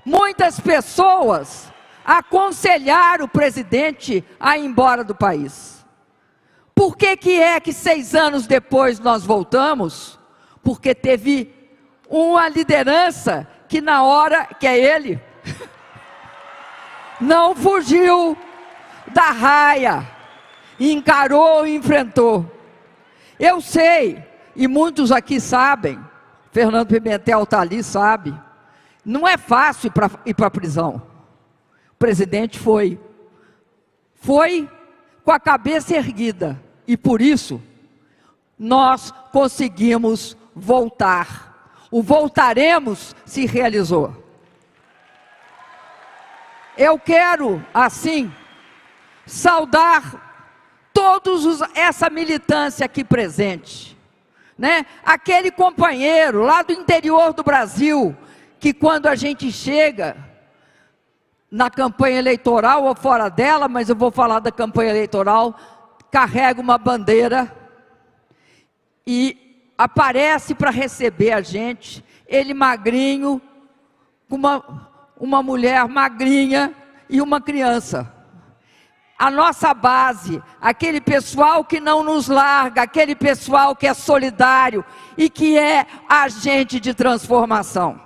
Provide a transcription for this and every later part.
muitas pessoas aconselharam o presidente a ir embora do país. Por que é que 6 anos depois nós voltamos? Porque teve uma liderança que na hora, que é ele, não fugiu da raia, encarou e enfrentou. Eu sei, e muitos aqui sabem, Fernando Pimentel está ali, sabe, não é fácil ir para a prisão. O presidente foi com a cabeça erguida, e por isso nós conseguimos voltar. O voltaremos se realizou. Eu quero, assim, saudar essa militância aqui presente, né? Aquele companheiro lá do interior do Brasil, que quando a gente chega na campanha eleitoral ou fora dela, mas eu vou falar da campanha eleitoral, carrega uma bandeira e aparece para receber a gente, ele magrinho, com uma mulher magrinha e uma criança. A nossa base, aquele pessoal que não nos larga, aquele pessoal que é solidário e que é agente de transformação.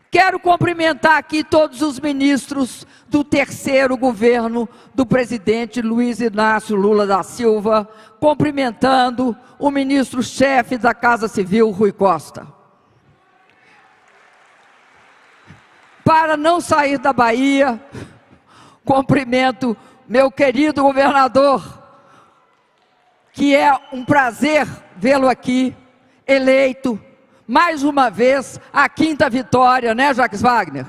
Quero cumprimentar aqui todos os ministros do 3º governo do presidente Luiz Inácio Lula da Silva, cumprimentando o ministro-chefe da Casa Civil, Rui Costa. Para não sair da Bahia, cumprimento meu querido governador, que é um prazer vê-lo aqui, eleito, mais uma vez, a 5ª vitória, né, Jacques Wagner?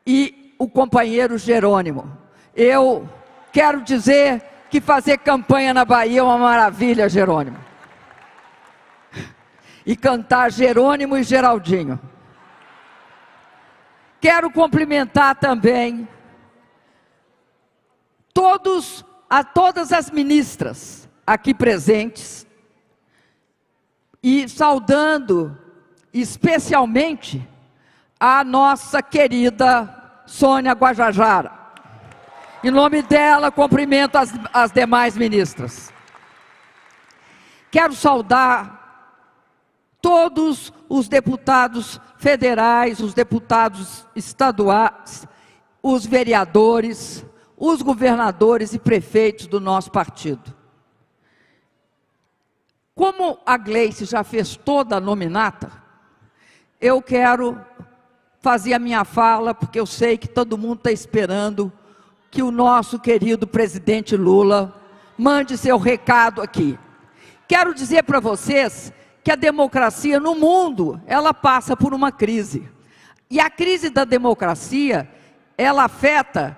E o companheiro Jerônimo. Eu quero dizer que fazer campanha na Bahia é uma maravilha, Jerônimo. E cantar Jerônimo e Geraldinho. Quero cumprimentar também todas as ministras aqui presentes e saudando especialmente a nossa querida Sônia Guajajara. Em nome dela, cumprimento as demais ministras. Quero saudar todos os deputados federais, os deputados estaduais, os vereadores, os governadores e prefeitos do nosso partido. Como a Gleice já fez toda a nominata, eu quero fazer a minha fala, porque eu sei que todo mundo está esperando que o nosso querido presidente Lula mande seu recado aqui. Quero dizer para vocês que a democracia no mundo, ela passa por uma crise. E a crise da democracia, ela afeta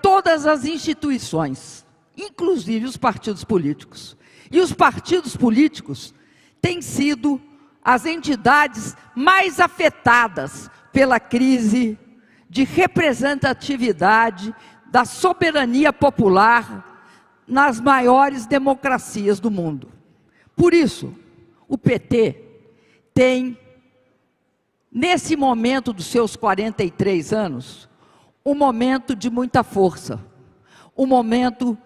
todas as instituições, inclusive os partidos políticos. E os partidos políticos têm sido as entidades mais afetadas pela crise de representatividade da soberania popular nas maiores democracias do mundo. Por isso, o PT tem, nesse momento dos seus 43 anos, um momento de muita força, um momento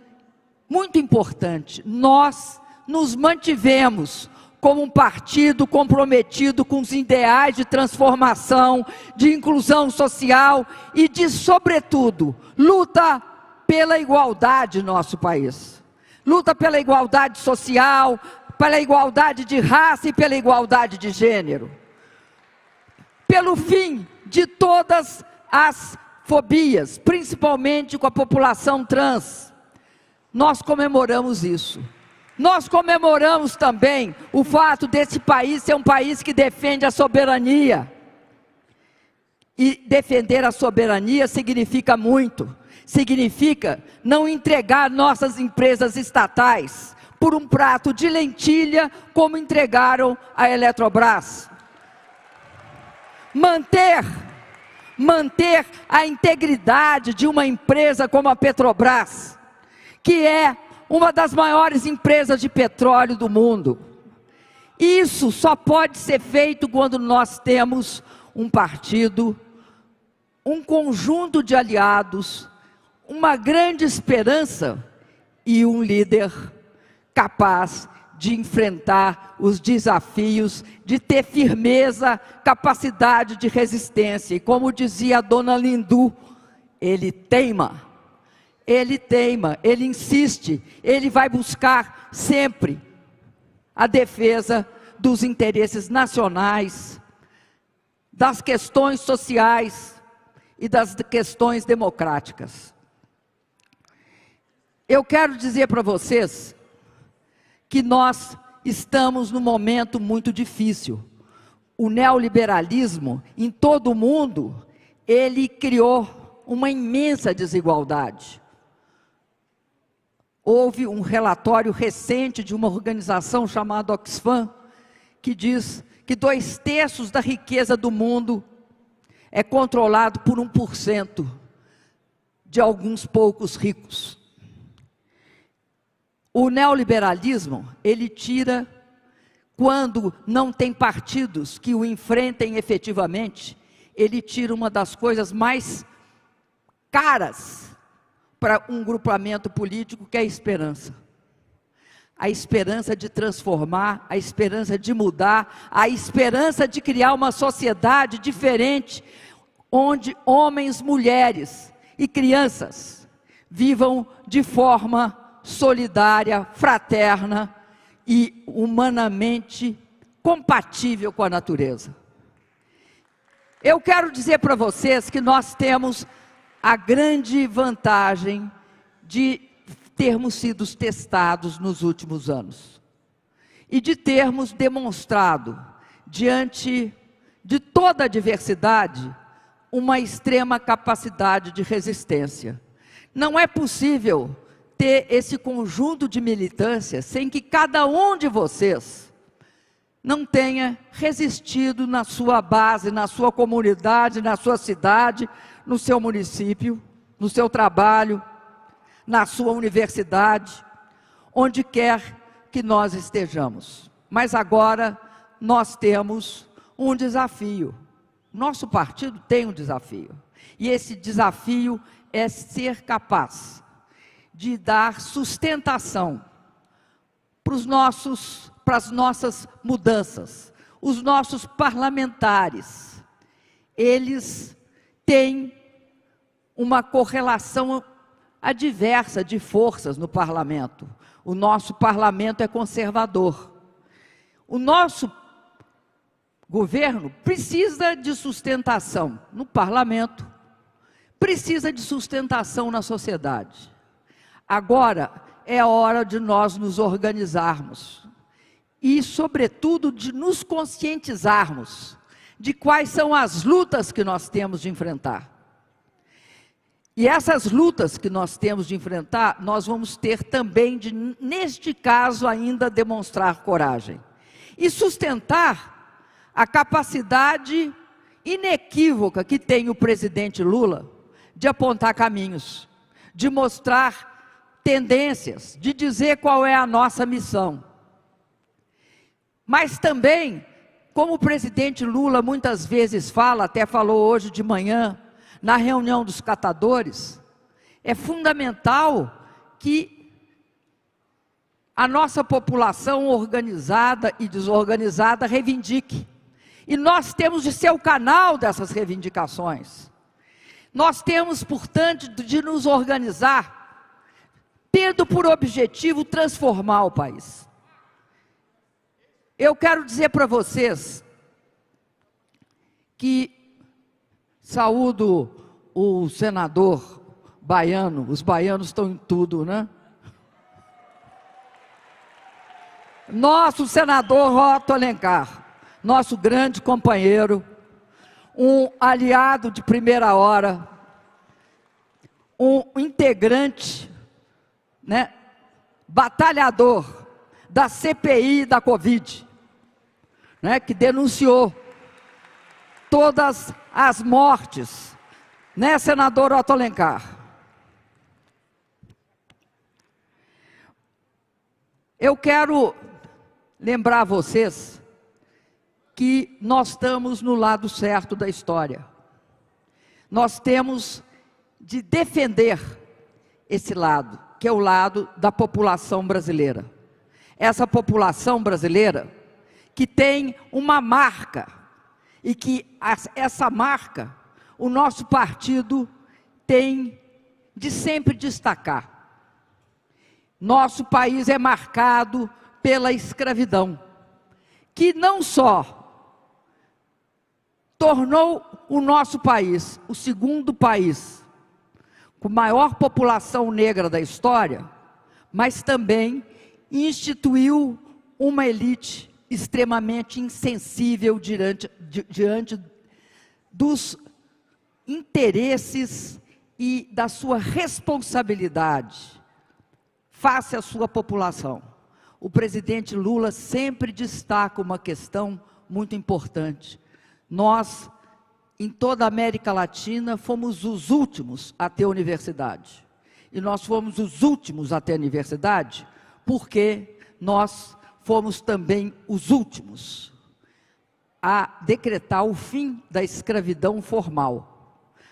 muito importante. Nós nos mantivemos como um partido comprometido com os ideais de transformação, de inclusão social e de, sobretudo, luta pela igualdade no nosso país. Luta pela igualdade social, pela igualdade de raça e pela igualdade de gênero. Pelo fim de todas as fobias, principalmente com a população trans. Nós comemoramos isso. Nós comemoramos também o fato desse país ser um país que defende a soberania. E defender a soberania significa muito. Significa não entregar nossas empresas estatais por um prato de lentilha, como entregaram a Eletrobras. Manter a integridade de uma empresa como a Petrobras, que é uma das maiores empresas de petróleo do mundo. Isso só pode ser feito quando nós temos um partido, um conjunto de aliados, uma grande esperança e um líder capaz de enfrentar os desafios, de ter firmeza, capacidade de resistência. E como dizia a dona Lindu, ele teima, ele insiste, ele vai buscar sempre a defesa dos interesses nacionais, das questões sociais e das questões democráticas. Eu quero dizer para vocês que nós estamos num momento muito difícil. O neoliberalismo, em todo o mundo, ele criou uma imensa desigualdade. Houve um relatório recente de uma organização chamada Oxfam, que diz que 2/3 da riqueza do mundo é controlado por 1% de alguns poucos ricos. O neoliberalismo, ele tira, quando não tem partidos que o enfrentem efetivamente, ele tira uma das coisas mais caras para um grupamento político, que é a esperança. A esperança de transformar, a esperança de mudar, a esperança de criar uma sociedade diferente, onde homens, mulheres e crianças vivam de forma solidária, fraterna e humanamente compatível com a natureza. Eu quero dizer para vocês que nós temos a grande vantagem de termos sido testados nos últimos anos e de termos demonstrado, diante de toda a diversidade, uma extrema capacidade de resistência. Não é possível ter esse conjunto de militância sem que cada um de vocês não tenha resistido na sua base, na sua comunidade, na sua cidade, no seu município, no seu trabalho, na sua universidade, onde quer que nós estejamos. Mas agora nós temos um desafio. Nosso partido tem um desafio. E esse desafio é ser capaz de dar sustentação para as nossas mudanças. Os nossos parlamentares, eles têm uma correlação adversa de forças no parlamento. O nosso parlamento é conservador. O nosso governo precisa de sustentação no parlamento, precisa de sustentação na sociedade. Agora é a hora de nós nos organizarmos e, sobretudo, de nos conscientizarmos de quais são as lutas que nós temos de enfrentar. E essas lutas que nós temos de enfrentar, nós vamos ter também de, neste caso, ainda demonstrar coragem e sustentar a capacidade inequívoca que tem o presidente Lula de apontar caminhos, de mostrar tendências, de dizer qual é a nossa missão. Mas também, como o presidente Lula muitas vezes fala, até falou hoje de manhã, na reunião dos catadores, é fundamental que a nossa população organizada e desorganizada reivindique. E nós temos de ser o canal dessas reivindicações. Nós temos, portanto, de nos organizar, tendo por objetivo transformar o país. Eu quero dizer para vocês que saúdo o senador baiano, os baianos estão em tudo, né? Nosso senador Otto Alencar, nosso grande companheiro, um aliado de primeira hora, um integrante, né, batalhador da CPI da Covid, né, que denunciou todas as mortes, né, senador Otto Alencar? Eu quero lembrar a vocês que nós estamos no lado certo da história. Nós temos de defender esse lado, que é o lado da população brasileira. Essa população brasileira que tem uma marca, e que essa marca, o nosso partido tem de sempre destacar. Nosso país é marcado pela escravidão, que não só tornou o nosso país o segundo país com maior população negra da história, mas também instituiu uma elite extremamente insensível diante dos interesses e da sua responsabilidade face à sua população. O presidente Lula sempre destaca uma questão muito importante. Nós, em toda a América Latina, fomos os últimos a ter universidade. E nós fomos os últimos a ter universidade porque nós fomos também os últimos a decretar o fim da escravidão formal.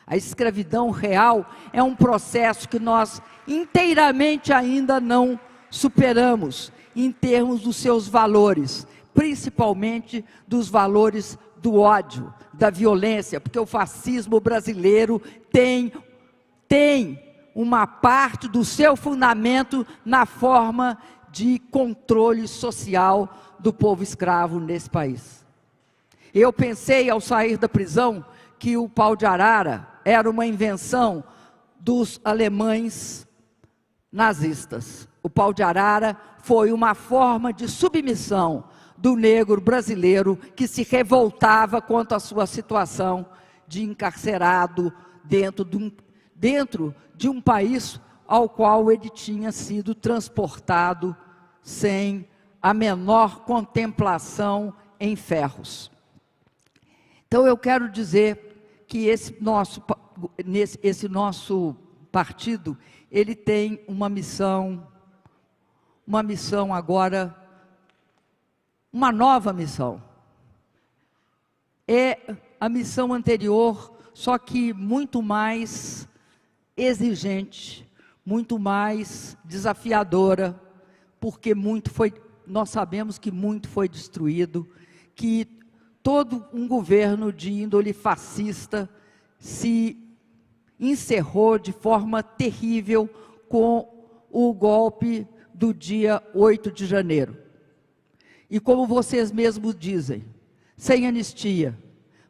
A escravidão real é um processo que nós inteiramente ainda não superamos em termos dos seus valores, principalmente dos valores do ódio, da violência, porque o fascismo brasileiro tem uma parte do seu fundamento na forma de controle social do povo escravo nesse país. Eu pensei, ao sair da prisão, que o pau de arara era uma invenção dos alemães nazistas. O pau de arara foi uma forma de submissão do negro brasileiro que se revoltava contra a sua situação de encarcerado dentro de um país ao qual ele tinha sido transportado sem a menor contemplação em ferros. Então eu quero dizer que esse nosso partido, ele tem uma missão agora, uma nova missão. É a missão anterior, só que muito mais exigente, muito mais desafiadora, porque nós sabemos que muito foi destruído, que todo um governo de índole fascista se encerrou de forma terrível com o golpe do dia 8 de janeiro. E como vocês mesmos dizem, sem anistia,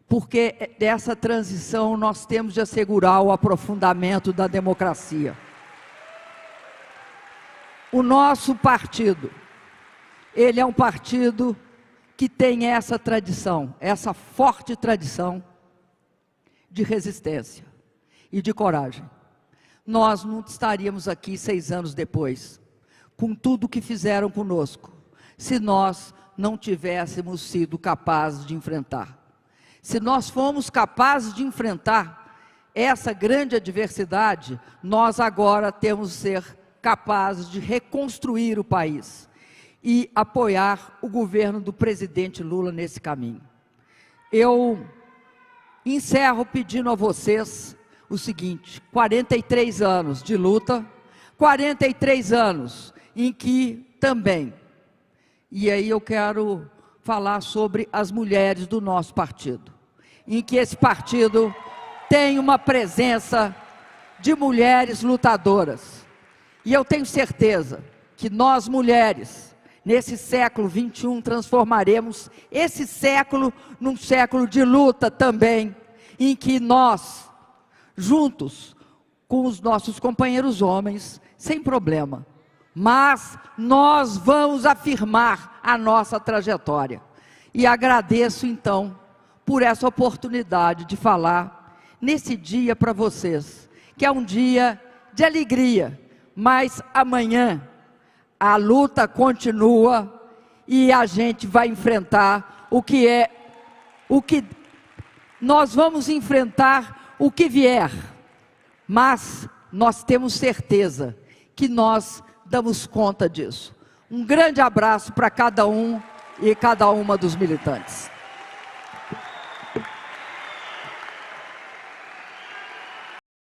porque dessa transição nós temos de assegurar o aprofundamento da democracia. O nosso partido, ele é um partido que tem essa tradição, essa forte tradição de resistência e de coragem. Nós não estaríamos aqui 6 anos depois, com tudo que fizeram conosco, se nós não tivéssemos sido capazes de enfrentar. Se nós fomos capazes de enfrentar essa grande adversidade, nós agora temos de ser capazes de reconstruir o país e apoiar o governo do presidente Lula nesse caminho. Eu encerro pedindo a vocês o seguinte: 43 anos de luta, 43 anos em que também, e aí eu quero falar sobre as mulheres do nosso partido, em que esse partido tem uma presença de mulheres lutadoras. E eu tenho certeza que nós mulheres, nesse século 21, transformaremos esse século num século de luta também, em que nós, juntos com os nossos companheiros homens, sem problema, mas nós vamos afirmar a nossa trajetória. E agradeço então por essa oportunidade de falar nesse dia para vocês, que é um dia de alegria, mas amanhã a luta continua e a gente vai enfrentar nós vamos enfrentar o que vier, mas nós temos certeza que nós damos conta disso. Um grande abraço para cada um e cada uma dos militantes.